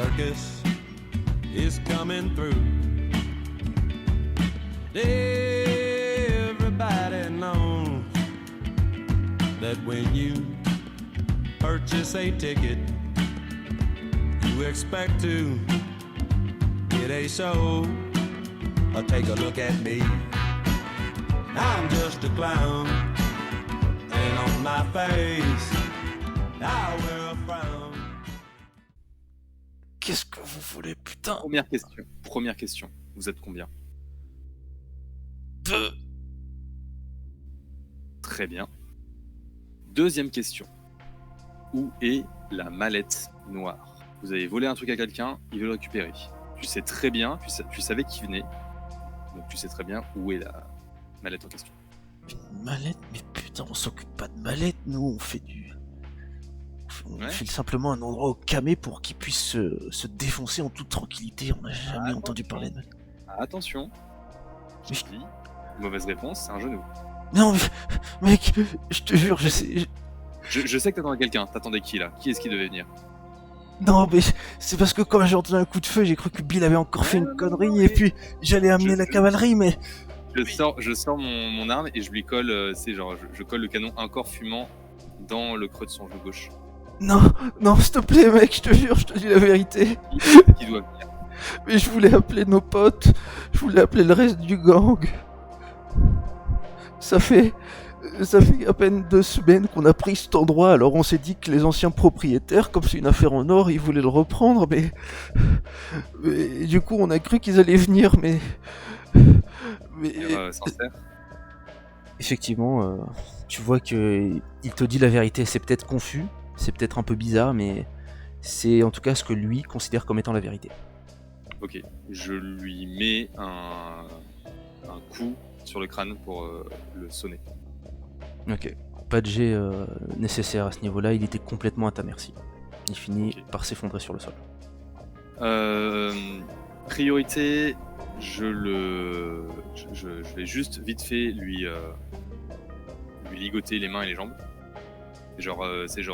circus is coming through. Everybody knows that when you purchase a ticket, you expect to get a show. Take a look at me. I'm just a clown, and on my face I wear a frown. Qu'est-ce que vous voulez, putain? Première question. Vous êtes combien? 2. Très bien. Deuxième question. Où est la mallette noire? Vous avez volé un truc à quelqu'un, il veut le récupérer. Tu sais très bien, tu savais qui venait. Donc tu sais très bien où est la mallette en question. Une mallette? Mais putain, on s'occupe pas de mallette, nous, on fait du... On file simplement un endroit au camé pour qu'il puisse se défoncer en toute tranquillité. On n'a jamais entendu parler de... Attention. Je te dis, mauvaise réponse, c'est un genou. Non, mais, mec, je te jure, je sais... Je sais que t'attendais quelqu'un. T'attendais qui, là? Qui est-ce qui devait venir? Non, mais c'est parce que quand j'ai entendu un coup de feu, j'ai cru que Bill avait encore fait une connerie, et puis j'allais amener la cavalerie, mais... Je sors mon arme et je lui colle, je colle le canon encore fumant dans le creux de son genou gauche. Non, s'il te plaît, mec, je te jure, je te dis la vérité. Qui doit venir? Mais je voulais appeler nos potes, je voulais appeler le reste du gang. Ça fait à peine 2 semaines qu'on a pris cet endroit, alors on s'est dit que les anciens propriétaires, comme c'est une affaire en or, ils voulaient le reprendre, mais du coup on a cru qu'ils allaient venir, mais... Sincère. Effectivement, tu vois que il te dit la vérité, c'est peut-être confus, c'est peut-être un peu bizarre, mais c'est en tout cas ce que lui considère comme étant la vérité. Ok, je lui mets un coup sur le crâne pour le sonner. Ok, pas de jet nécessaire à ce niveau-là, il était complètement à ta merci. Il finit par s'effondrer sur le sol. Priorité, je vais juste vite fait lui ligoter les mains et les jambes. Je sais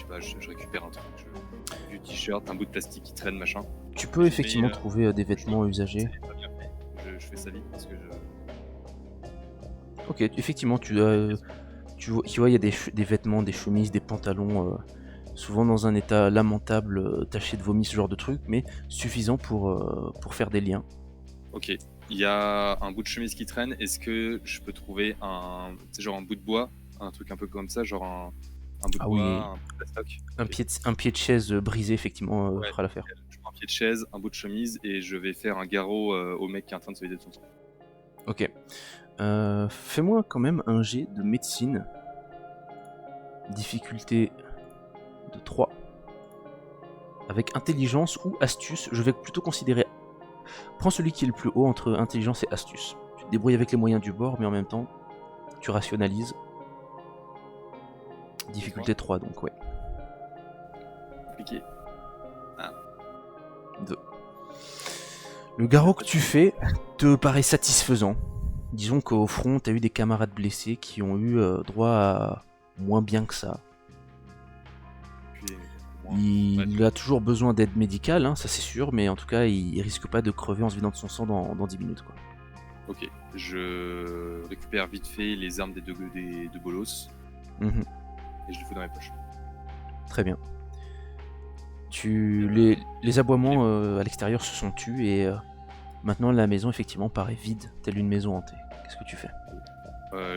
pas, je récupère un truc, du t-shirt, un bout de plastique qui traîne, machin. Tu peux effectivement trouver des vêtements usagés. Je fais ça vite parce que Ok, effectivement, tu vois, il y a des vêtements, des chemises, des pantalons, souvent dans un état lamentable, tachés de vomi, ce genre de truc, mais suffisant pour faire des liens. Ok, il y a un bout de chemise qui traîne. Est-ce que je peux trouver un bout de bois, un truc un peu comme ça, genre un bout de bois, oui. un bout de plastoc? Un pied de chaise brisé, effectivement, fera l'affaire. Je prends un pied de chaise, un bout de chemise et je vais faire un garrot au mec qui est en train de se vider de son sang. Ok. Fais-moi quand même un jet de médecine. Difficulté de 3. Avec intelligence ou astuce, je vais plutôt considérer... Prends celui qui est le plus haut entre intelligence et astuce. Tu te débrouilles avec les moyens du bord, mais en même temps, tu rationalises. Difficulté 3, donc ouais. Compliqué. 2. Le garrot que tu fais te paraît satisfaisant. Disons qu'au front, t'as eu des camarades blessés qui ont eu droit à moins bien que ça. Il a toujours besoin d'aide médicale, hein, ça c'est sûr, mais en tout cas, il risque pas de crever en se vidant de son sang dans 10 minutes, quoi. Ok, je récupère vite fait les armes des deux bolos et je les fous dans mes poches. Très bien. Les aboiements à l'extérieur se sont tus et maintenant la maison effectivement paraît vide, telle une maison hantée. Qu'est-ce que tu fais?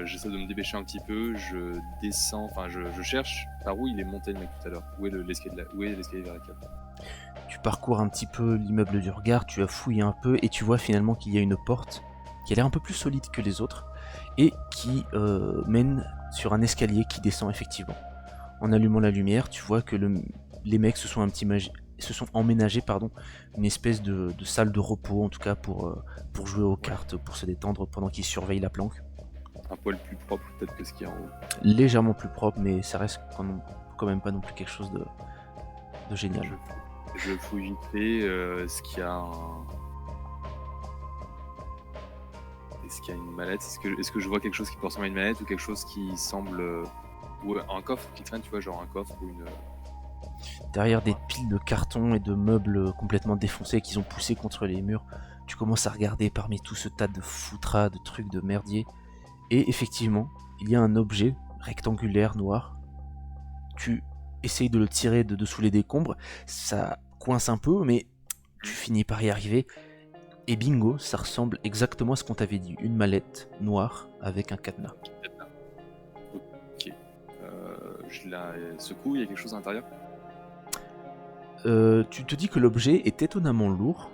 J'essaie de me dépêcher un petit peu, je descends, enfin je cherche par où il est monté le mec tout à l'heure. Où est l'escalier vers la cave? Tu parcours un petit peu l'immeuble du regard, tu as fouillé un peu et tu vois finalement qu'il y a une porte qui a l'air un peu plus solide que les autres et qui mène sur un escalier qui descend effectivement. En allumant la lumière, tu vois que les mecs se sont emménagés une espèce de salle de repos en tout cas pour jouer aux cartes, pour se détendre pendant qu'ils surveillent la planque. Un poil plus propre peut-être que ce qu'il y a en haut. Légèrement plus propre, mais ça reste quand même pas non plus quelque chose de génial. Je fouille vite fait, est-ce qu'il y a une mallette? Est-ce que je vois quelque chose qui peut ressembler à une mallette ou quelque chose qui semble... ou un coffre qui traîne, tu vois, genre un coffre ou une... Derrière des piles de cartons et de meubles complètement défoncés qu'ils ont poussés contre les murs, tu commences à regarder parmi tout ce tas de foutras, de trucs de merdier. Et effectivement, il y a un objet rectangulaire noir. Tu essayes de le tirer de dessous les décombres, ça coince un peu, mais tu finis par y arriver. Et bingo, ça ressemble exactement à ce qu'on t'avait dit. Une mallette noire avec un cadenas. Ok. Je la secoue, il y a quelque chose à l'intérieur. Tu te dis que l'objet est étonnamment lourd.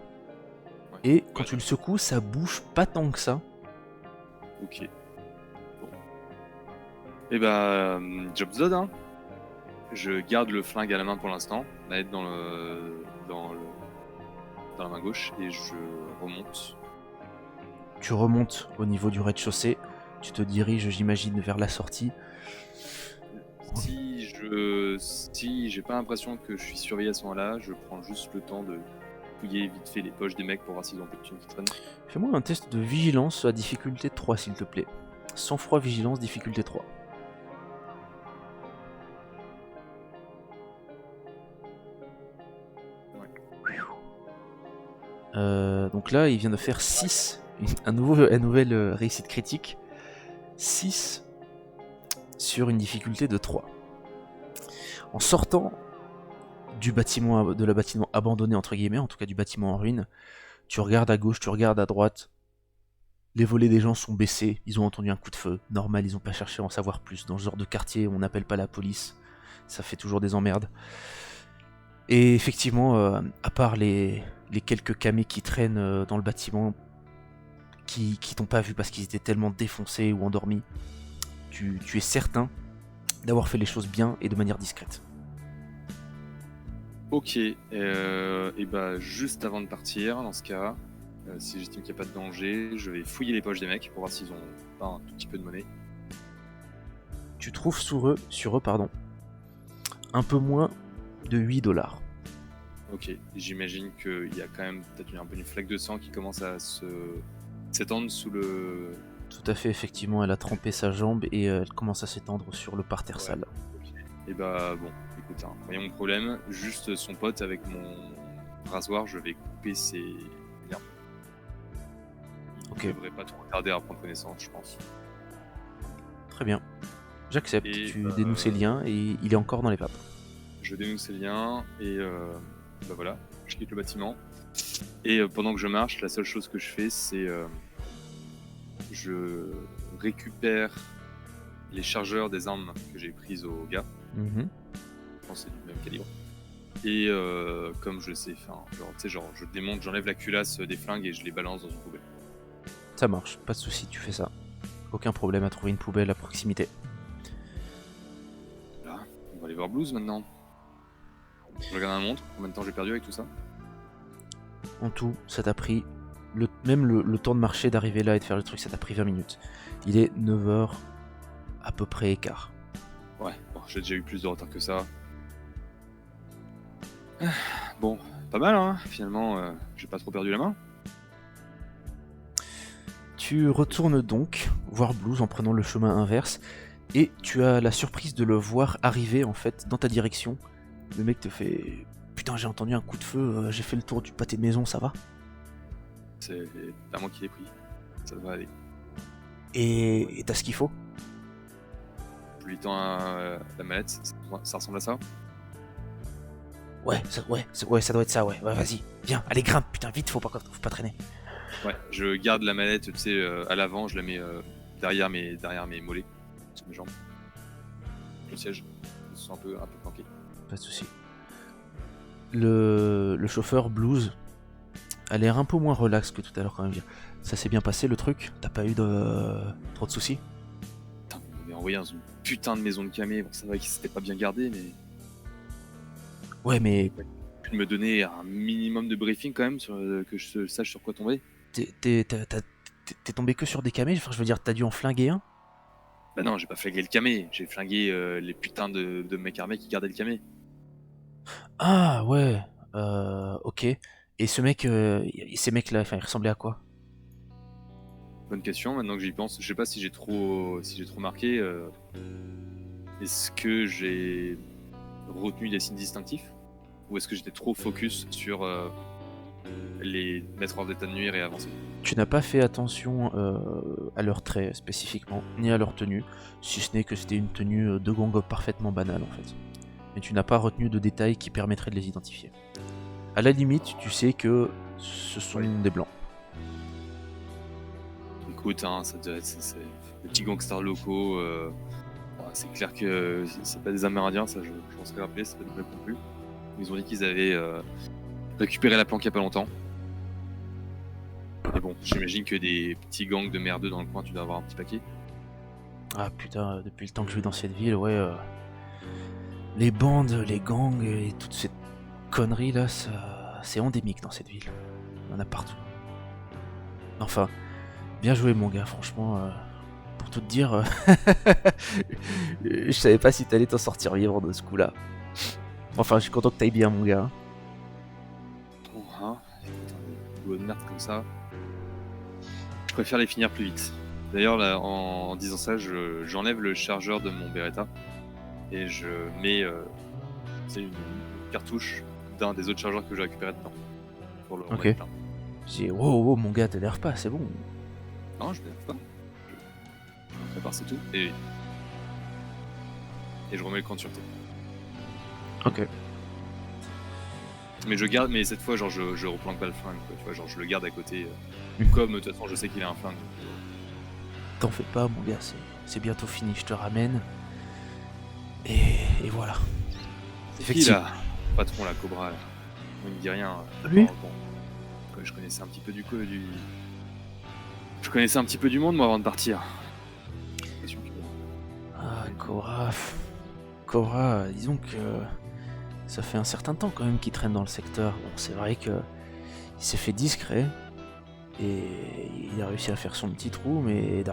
Ouais. Et quand tu le secoues, ça bouge pas tant que ça. Ok. Bon. Et bah, job done, hein. Je garde le flingue à la main pour l'instant, la tête dans la main gauche, et je remonte. Tu remontes au niveau du rez-de-chaussée. Tu te diriges, j'imagine, vers la sortie. Si j'ai pas l'impression que je suis surveillé à ce moment-là, je prends juste le temps de fouiller vite fait les poches des mecs pour voir s'ils ont un peu de thunes qui traînent. Fais-moi un test de vigilance à difficulté 3, s'il te plaît. Sang-froid, vigilance, difficulté 3. Donc là, il vient de faire 6. Une nouvelle réussite critique. 6 sur une difficulté de 3. En sortant de la bâtiment abandonné, entre guillemets, en tout cas du bâtiment en ruine, tu regardes à gauche, tu regardes à droite. Les volets des gens sont baissés, ils ont entendu un coup de feu. Normal, ils n'ont pas cherché à en savoir plus. Dans ce genre de quartier, on n'appelle pas la police. Ça fait toujours des emmerdes. Et effectivement, à part les quelques camés qui traînent dans le bâtiment, qui t'ont pas vu parce qu'ils étaient tellement défoncés ou endormis, tu es certain d'avoir fait les choses bien et de manière discrète. Ok, et bah juste avant de partir, dans ce cas, si j'estime qu'il n'y a pas de danger, je vais fouiller les poches des mecs pour voir s'ils ont pas un tout petit peu de monnaie. Tu trouves sur eux, un peu moins de 8 $. Ok, j'imagine qu'il y a quand même peut-être un peu une flaque de sang qui commence à s'étendre sous le... Tout à fait, effectivement, elle a trempé sa jambe et elle commence à s'étendre sur le parterre Ouais. sale. Et bah bon, écoute, hein, voyons mon problème, juste son pote avec mon rasoir, je vais couper ses liens. Ok. Il devrait pas trop tarder à prendre connaissance, je pense. Très bien. J'accepte, Et, tu dénoues ses liens et il est encore dans les vapes. Je dénousse ses liens et bah voilà, je quitte le bâtiment. Et pendant que je marche, la seule chose que je fais, c'est je récupère les chargeurs des armes que j'ai prises au gars. Mhm. Je pense que c'est du même calibre. Et comme je sais, enfin, genre, je démonte, j'enlève la culasse des flingues et je les balance dans une poubelle. Ça marche, pas de souci, tu fais ça. Aucun problème à trouver une poubelle à proximité. Là, on va aller voir Blues maintenant. Je regarde la montre, combien de temps j'ai perdu avec tout ça? En tout, ça t'a pris, même le temps de marcher, d'arriver là et de faire le truc, ça t'a pris 20 minutes. Il est 9h à peu près écart. Ouais, bon, j'ai déjà eu plus de retard que ça. Bon, pas mal, hein. Finalement, j'ai pas trop perdu la main. Tu retournes donc voir Blues en prenant le chemin inverse et tu as la surprise de le voir arriver en fait dans ta direction. Le mec te fait « Putain, j'ai entendu un coup de feu, j'ai fait le tour du pâté de maison, ça va ?» C'est à moi qui l'ai pris. Ça devrait aller. Et t'as ce qu'il faut? Je lui tends la mallette, ça ressemble à ça. Ouais, ça doit être ça, ouais. Ouais, vas-y, viens, allez, grimpe, putain, vite, faut pas traîner. Ouais, je garde la mallette, tu sais, à l'avant, je la mets derrière mes mollets, sur mes jambes. Le siège, ils sont un peu planqués. Pas de soucis. Le chauffeur Blues a l'air un peu moins relax que tout à l'heure quand même. Ça s'est bien passé le truc? T'as pas eu trop de soucis? Putain, on m'avait envoyé dans une putain de maison de camé. Bon, ça va qu'il s'était pas bien gardé, mais... Ouais, mais Tu me donner un minimum de briefing quand même, que je sache sur quoi tomber. t'es tombé que sur des camés? Enfin, je veux dire, t'as dû en flinguer un? Bah non, j'ai pas flingué le camé, j'ai flingué les putains de mecs armés qui gardaient le camé. Ah, ouais, ok. Et ce mec, ces mecs-là, enfin, ils ressemblaient à quoi? Bonne question, maintenant que j'y pense, je sais pas si j'ai trop marqué. Est-ce que j'ai retenu des signes distinctifs? Ou est-ce que j'étais trop focus sur les mettre hors d'état de nuire et avancer? Tu n'as pas fait attention à leurs traits spécifiquement, ni à leur tenue, si ce n'est que c'était une tenue de gang parfaitement banale en fait. Mais tu n'as pas retenu de détails qui permettraient de les identifier. À la limite, tu sais que ce sont des blancs. Écoute, hein, ça doit être c'est des petits gangsters locaux. C'est clair que c'est pas des Amérindiens, ça je m'en serais rappelé, c'est pas des Blancs non plus. Ils ont dit qu'ils avaient récupéré la planque il y a pas longtemps. Mais bon, j'imagine que des petits gangs de merdeux dans le coin, tu dois avoir un petit paquet. Ah putain, depuis le temps que je vis dans cette ville, ouais... les bandes, les gangs et toute cette connerie là, c'est endémique dans cette ville. Il y en a partout. Enfin, bien joué mon gars, franchement. Pour tout te dire, je savais pas si t'allais t'en sortir vivre de ce coup-là. Enfin, je suis content que t'ailles bien mon gars. Bon, hein, une boulot de merde comme ça. Je préfère les finir plus vite. D'ailleurs, là, en disant ça, j'enlève le chargeur de mon Beretta et je mets une cartouche d'un des autres chargeurs que j'ai récupéré dedans. Pour le remettre plein. J'ai dit, wow, mon gars, t'énerve pas, c'est bon. Non, je m'énerve pas. Je prépare, c'est tout. Et je remets le camp de sûreté. Ok. Mais je garde, mais cette fois, genre, je replanque pas le flingue, quoi, tu vois, genre, je le garde à côté. Comme, de toute façon, je sais qu'il a un flingue. T'en fais pas, mon gars, c'est bientôt fini, je te ramène. Et voilà. Qui là, patron, la Cobra, là. Il me dit rien. Lui bon, je connaissais un petit peu Je connaissais un petit peu du monde, moi, avant de partir. Ah, Cobra, disons que ça fait un certain temps quand même qu'il traîne dans le secteur. Bon, c'est vrai que il s'est fait discret et il a réussi à faire son petit trou, mais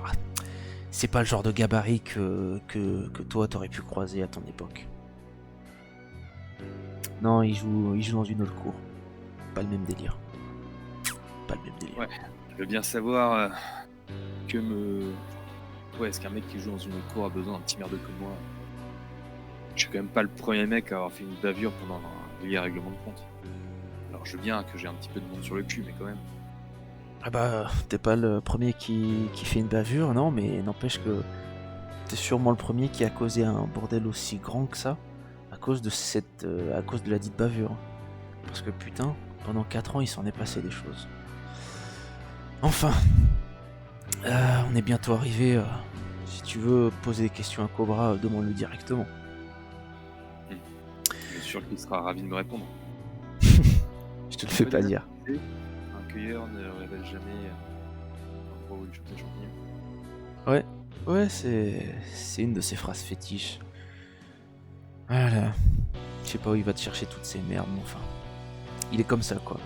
c'est pas le genre de gabarit que toi t'aurais pu croiser à ton époque. Non, il joue dans une autre cour. Pas le même délire. Ouais, je veux bien savoir est-ce qu'un mec qui joue dans une autre cour a besoin d'un petit merdeux comme moi? Je suis quand même pas le premier mec à avoir fait une bavure pendant un délire règlement de compte. Alors je veux bien que j'ai un petit peu de monde sur le cul, mais quand même. Ah bah, t'es pas le premier qui fait une bavure, non, mais n'empêche que t'es sûrement le premier qui a causé un bordel aussi grand que ça à cause de la dite bavure. Parce que putain, pendant 4 ans, il s'en est passé des choses. Enfin, on est bientôt arrivé. Si tu veux poser des questions à Cobra, demande-le directement. Je suis sûr qu'il sera ravi de me répondre. Je te le fais pas dire. Un cueilleur ne révèle jamais l'endroit où il chope ses champignons. Ouais, c'est une de ses phrases fétiches. Voilà. Je sais pas où il va te chercher toutes ces merdes, mais enfin. Il est comme ça, quoi.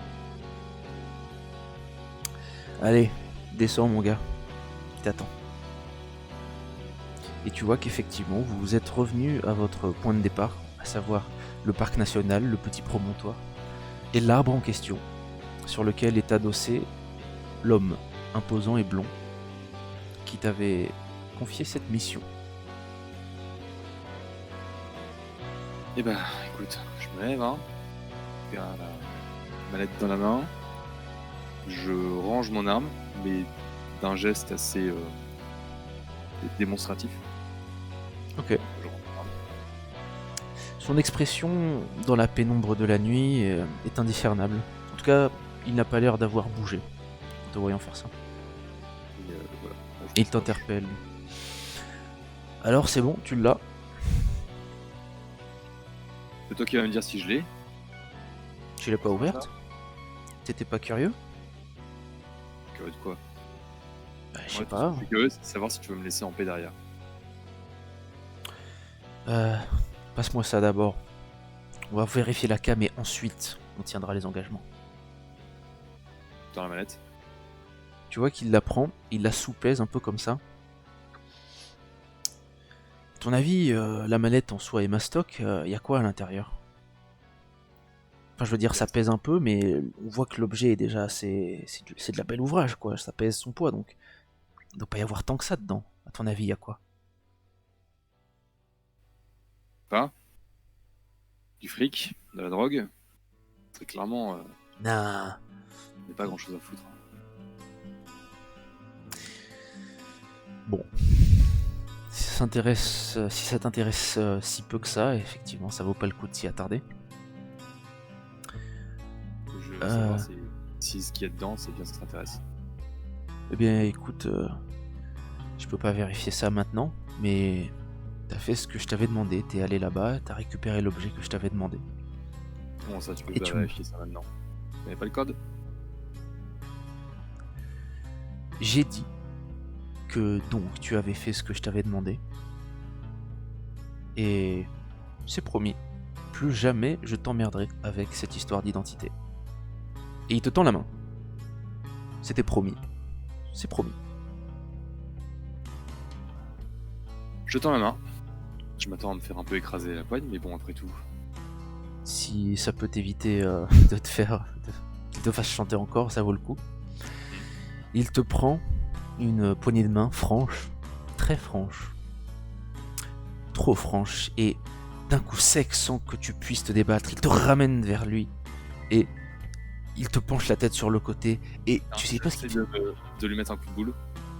Allez, descends, mon gars. Il t'attend. Et tu vois qu'effectivement, vous êtes revenu à votre point de départ, à savoir le parc national, le petit promontoire, et l'arbre en question, sur lequel est adossé l'homme imposant et blond qui t'avait confié cette mission. Eh ben, écoute, je me lève, hein. J'ai la mallette dans la main. Je range mon arme, mais d'un geste assez démonstratif. Ok. Je range mon arme. Son expression dans la pénombre de la nuit est indiscernable. En tout cas, il n'a pas l'air d'avoir bougé en te voyant faire ça. Et, voilà. Et il t'interpelle. Alors c'est bon, tu l'as. C'est toi qui vas me dire si je l'ai. Tu l'as pas ouverte? T'étais pas curieux? Curieux de quoi? Bah, je sais Ouais, pas. Je suis curieux de savoir si tu veux me laisser en paix derrière. Passe-moi ça d'abord. On va vérifier la cam et ensuite on tiendra les engagements. Dans la mallette. Tu vois qu'il la prend, il la soupèse un peu comme ça. À ton avis, la mallette en soi est mastoc, y a quoi à l'intérieur? Enfin, je veux dire, ça pèse un peu, mais on voit que l'objet est déjà assez... C'est de la belle ouvrage, quoi. Ça pèse son poids, donc... Il doit pas y avoir tant que ça dedans. À ton avis, y a quoi? Pas? du fric, de la drogue. Très clairement, Nah. il n'y a pas grand chose à foutre. Bon. Si ça t'intéresse si peu que ça, effectivement, ça vaut pas le coup de s'y attarder. Je veux savoir si ce qu'il y a dedans, c'est bien ce qui t'intéresse. Eh bien, écoute, je peux pas vérifier ça maintenant, mais t'as fait ce que je t'avais demandé. T'es allé là-bas, t'as récupéré l'objet que je t'avais demandé. Comment ça, tu peux Et pas tu- vérifier ça maintenant? Tu n'avais pas le code? J'ai dit que donc tu avais fait ce que je t'avais demandé. Et c'est promis, plus jamais je t'emmerderai avec cette histoire d'identité. Et il te tend la main. C'était promis. C'est promis. Je tends la main. Je m'attends à me faire un peu écraser la poigne, mais bon, après tout. Si ça peut t'éviter de te faire... qu'il te fasse chanter encore, ça vaut le coup. Il te prend une poignée de main franche, très franche, trop franche, et d'un coup sec sans que tu puisses te débattre, il te ramène vers lui, et il te penche la tête sur le côté, et tu sais pas ce qu'il J'essaie de lui mettre un coup de boule.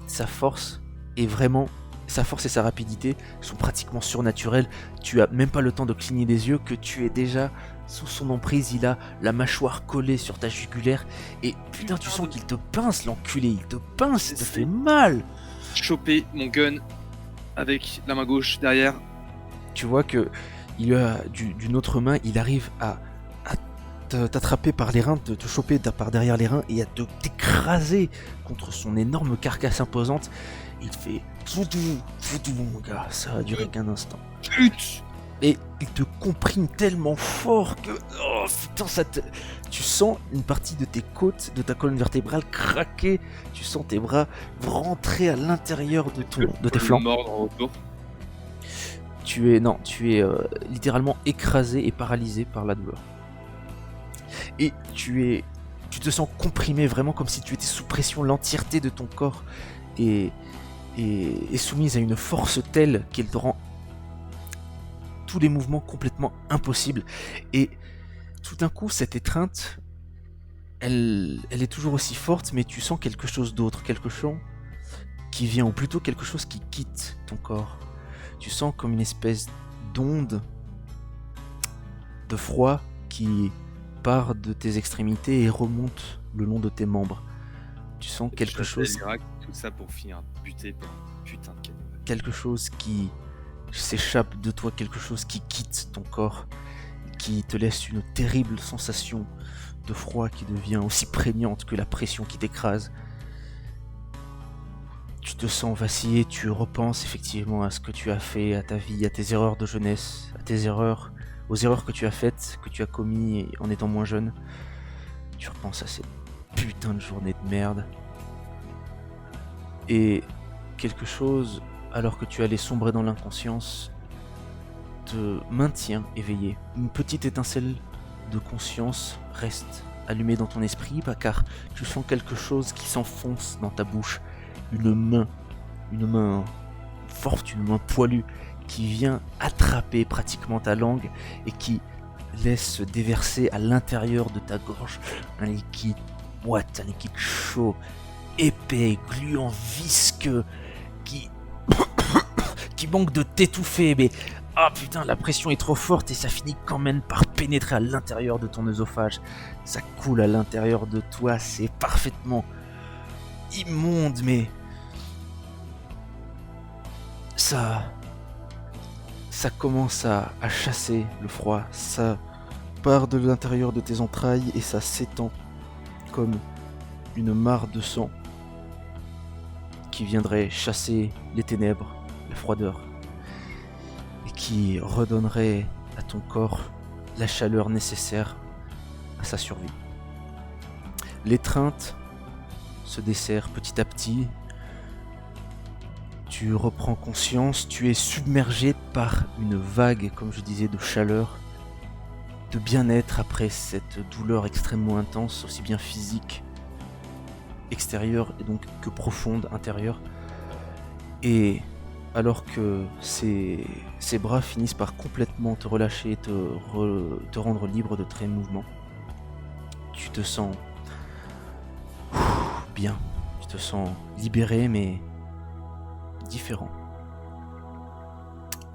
sa force est vraiment... Sa force et sa rapidité sont pratiquement surnaturelles. Tu as même pas le temps de cligner des yeux que tu es déjà sous son emprise. Il a la mâchoire collée sur ta jugulaire et putain, tu sens qu'il te pince, l'enculé. Il te pince, il te fait mal. Choper mon gun avec la main gauche derrière. Tu vois que il a d'une autre main, il arrive à t'attraper par les reins, de te choper par derrière les reins et à t'écraser contre son énorme carcasse imposante. Il fait foudou mon gars, ça a duré qu'un instant. Et il te comprime tellement fort que oh putain, tu sens une partie de tes côtes, de ta colonne vertébrale craquer. Tu sens tes bras rentrer à l'intérieur de tes flancs. Mordre autour. Tu es littéralement écrasé et paralysé par la douleur. Et tu te sens comprimé vraiment comme si tu étais sous pression. L'entièreté de ton corps est soumise à une force telle qu'elle te rend tous les mouvements complètement impossibles. Et tout d'un coup, cette étreinte, elle est toujours aussi forte, mais tu sens quelque chose d'autre, quelque chose qui vient, ou plutôt quelque chose qui quitte ton corps. Tu sens comme une espèce d'onde de froid qui part de tes extrémités et remonte le long de tes membres. Tu sens quelque chose... Tout ça pour finir buté par un putain de cannibale. Quelque chose qui s'échappe de toi, quelque chose qui quitte ton corps, qui te laisse une terrible sensation de froid qui devient aussi prégnante que la pression qui t'écrase. Tu te sens vaciller, tu repenses effectivement à ce que tu as fait, à ta vie, à tes erreurs de jeunesse, aux erreurs que tu as faites, que tu as commis en étant moins jeune. Tu repenses à ces putains de journées de merde. Et quelque chose, alors que tu allais sombrer dans l'inconscience, te maintient éveillé. Une petite étincelle de conscience reste allumée dans ton esprit, car tu sens quelque chose qui s'enfonce dans ta bouche. Une main forte, une main poilue, qui vient attraper pratiquement ta langue et qui laisse se déverser à l'intérieur de ta gorge un liquide moite, un liquide chaud, épais, gluant, visqueux, qui manque de t'étouffer, mais ah putain, la pression est trop forte et ça finit quand même par pénétrer à l'intérieur de ton œsophage. Ça coule à l'intérieur de toi, c'est parfaitement immonde, mais ça commence à chasser le froid, ça part de l'intérieur de tes entrailles et ça s'étend comme une mare de sang qui viendrait chasser les ténèbres, la froideur, et qui redonnerait à ton corps la chaleur nécessaire à sa survie. L'étreinte se dessert petit à petit. Tu reprends conscience, tu es submergé par une vague, comme je disais, de chaleur, de bien-être après cette douleur extrêmement intense, aussi bien physique, extérieure et donc que profonde, intérieure. Et alors que ses bras finissent par complètement te relâcher et te rendre libre de tes mouvements. Tu te sens bien, tu te sens libéré mais différent.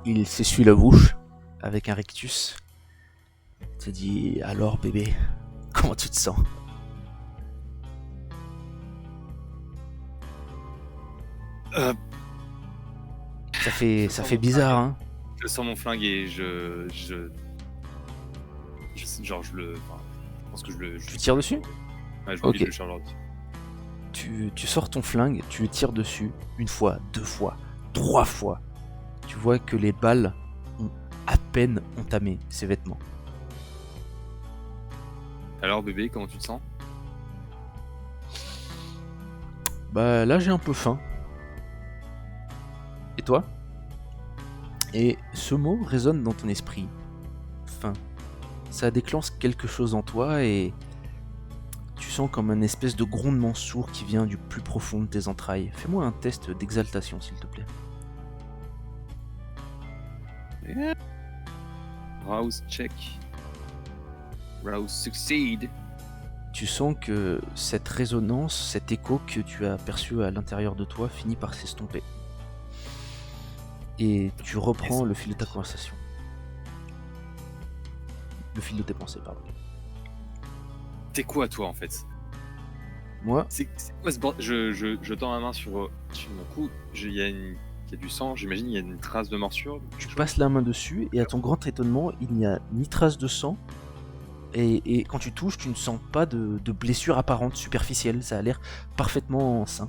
Il s'essuie la bouche avec un rictus. Il te dit: alors bébé, comment tu te sens? Ça fait bizarre, hein? Je sors mon flingue et genre je le. Enfin, je pense que je le. Tu tires dessus? Ouais, je vois Ok. que je le charge dessus. Tu sors ton flingue, tu le tires dessus, une fois, deux fois, trois fois. Tu vois que les balles ont à peine entamé ses vêtements. Alors bébé, comment tu te sens? Bah là j'ai un peu faim. Et toi? Et ce mot résonne dans ton esprit. Faim. Ça déclenche quelque chose en toi et tu sens comme un espèce de grondement sourd qui vient du plus profond de tes entrailles. Fais-moi un test d'exaltation s'il te plaît. Rouse check. Rouse succeed. Tu sens que cette résonance, cet écho que tu as perçu à l'intérieur de toi finit par s'estomper. Et tu reprends le fil de ta conversation. Le fil de tes pensées, pardon. T'es quoi toi en fait? Moi, C'est quoi ce bordel? Je tends ma main sur mon cou. Il y a du sang, j'imagine, il y a une trace de morsure. tu passes la main dessus et à ton grand étonnement, il n'y a ni trace de sang. Et quand tu touches, tu ne sens pas de blessure apparente, superficielle. Ça a l'air parfaitement sain.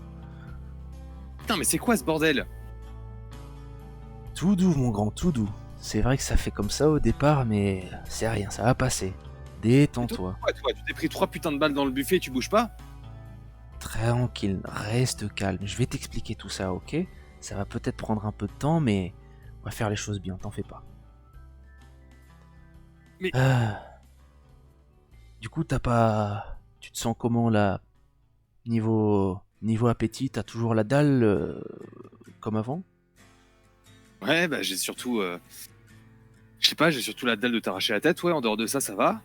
Putain, mais c'est quoi ce bordel? Tout doux, mon grand, tout doux. C'est vrai que ça fait comme ça au départ, mais c'est rien, ça va passer. Détends-toi. Quoi, toi, tu t'es pris 3 putains de balles dans le buffet et tu bouges pas? Tranquille, reste calme. Je vais t'expliquer tout ça, ok? Ça va peut-être prendre un peu de temps, mais on va faire les choses bien, t'en fais pas. Mais- Du coup, t'as pas... Tu te sens comment là? Niveau appétit, t'as toujours la dalle comme avant? Ouais, bah j'ai surtout. Je sais pas, j'ai surtout la dalle de t'arracher la tête, ouais, en dehors de ça, ça va.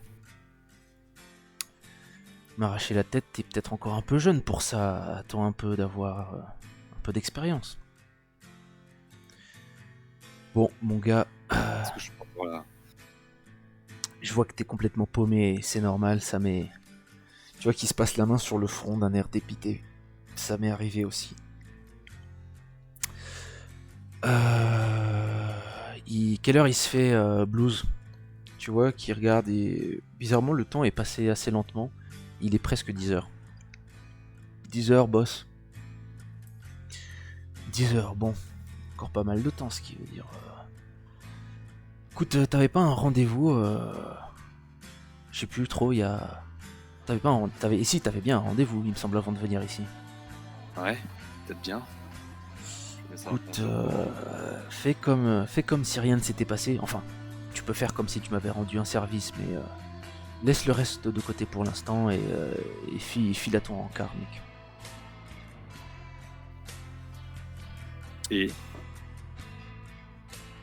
M'arracher la tête, t'es peut-être encore un peu jeune pour ça. Attends un peu d'avoir un peu d'expérience. Bon, mon gars, Parce que je suis pas pour la- je vois que t'es complètement paumé, c'est normal, ça m'est... Tu vois qu'il se passe la main sur le front d'un air dépité. Ça m'est arrivé aussi. Quelle heure il se fait, Blues? Tu vois qu'il regarde et... Bizarrement, le temps est passé assez lentement. Il est presque 10h. 10h, boss. 10h, bon. Encore pas mal de temps, ce qui veut dire... Écoute, t'avais pas un rendez-vous... Je sais plus trop, il y a... T'avais pas un... Ici, t'avais bien un rendez-vous, il me semble, avant de venir ici. Ouais, peut-être bien. Je vais ça Écoute, répondre. fais comme si rien ne s'était passé. Enfin, tu peux faire comme si tu m'avais rendu un service, mais laisse le reste de côté pour l'instant et file à ton encart, mec.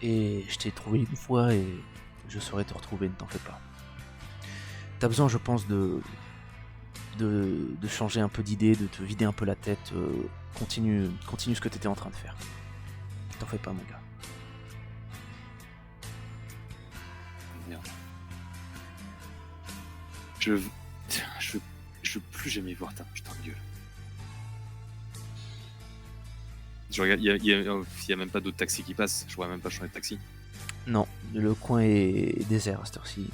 Et je t'ai trouvé une fois et je saurai te retrouver, ne t'en fais pas. T'as besoin, je pense, de changer un peu d'idée, de te vider un peu la tête. Continue ce que t'étais en train de faire. T'en fais pas, mon gars. Merde. Je veux plus jamais voir ta putain de gueule. Je regarde, il y a même pas d'autres taxis qui passent. Je pourrais même pas changer de taxi. Non, le coin est désert à cette heure-ci.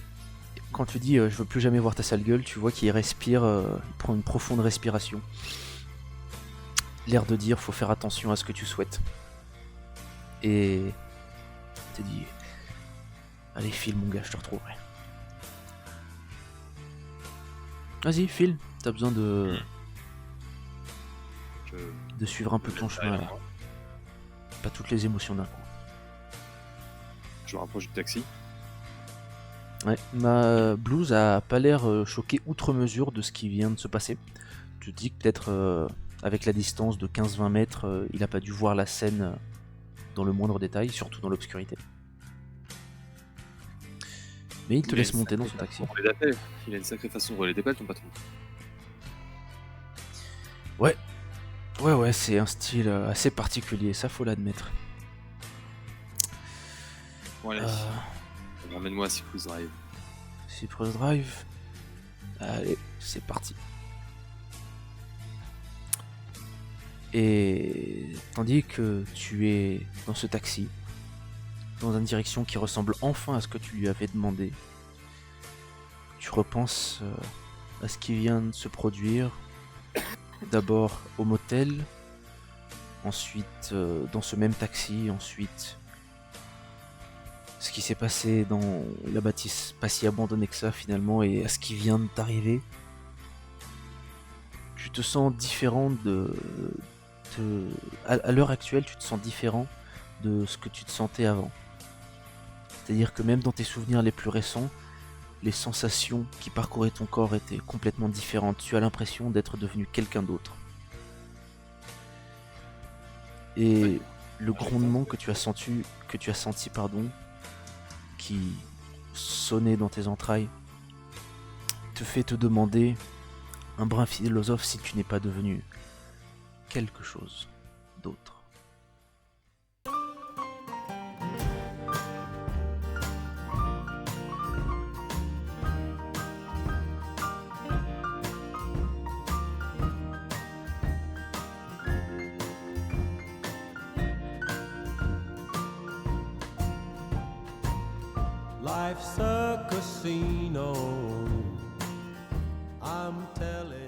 Quand tu dis je veux plus jamais voir ta sale gueule, tu vois qu'il respire, il prend une profonde respiration. L'air de dire faut faire attention à ce que tu souhaites. Et il te dit allez file mon gars, je te retrouverai. Vas-y file, t'as besoin de suivre un peu ton chemin là. Pas toutes les émotions d'un coup. Je me rapproche du taxi. Ouais, ma Blues a pas l'air choqué outre mesure de ce qui vient de se passer. Tu te dis que peut-être avec la distance de 15-20 mètres, il a pas dû voir la scène dans le moindre détail, surtout dans l'obscurité. Mais il te laisse monter dans son taxi. Il a une sacrée façon de rouler des pelles, ton patron. Ouais, c'est un style assez particulier, ça faut l'admettre. Bon, allez. Emmène-moi à Cypress Drive. Cypress Drive. Allez, c'est parti. Et tandis que tu es dans ce taxi, dans une direction qui ressemble enfin à ce que tu lui avais demandé, tu repenses à ce qui vient de se produire. D'abord au motel, ensuite dans ce même taxi, ensuite ce qui s'est passé dans la bâtisse pas si abandonnée que ça finalement, et à ce qui vient de t'arriver. Tu te sens différent à l'heure actuelle, tu te sens différent de ce que tu te sentais avant. C'est-à-dire que même dans tes souvenirs les plus récents, les sensations qui parcouraient ton corps étaient complètement différentes. Tu as l'impression d'être devenu quelqu'un d'autre. Et le grondement que tu as senti, qui sonnait dans tes entrailles, te fait te demander, un brin philosophe, si tu n'es pas devenu quelque chose d'autre. Life's a casino, I'm telling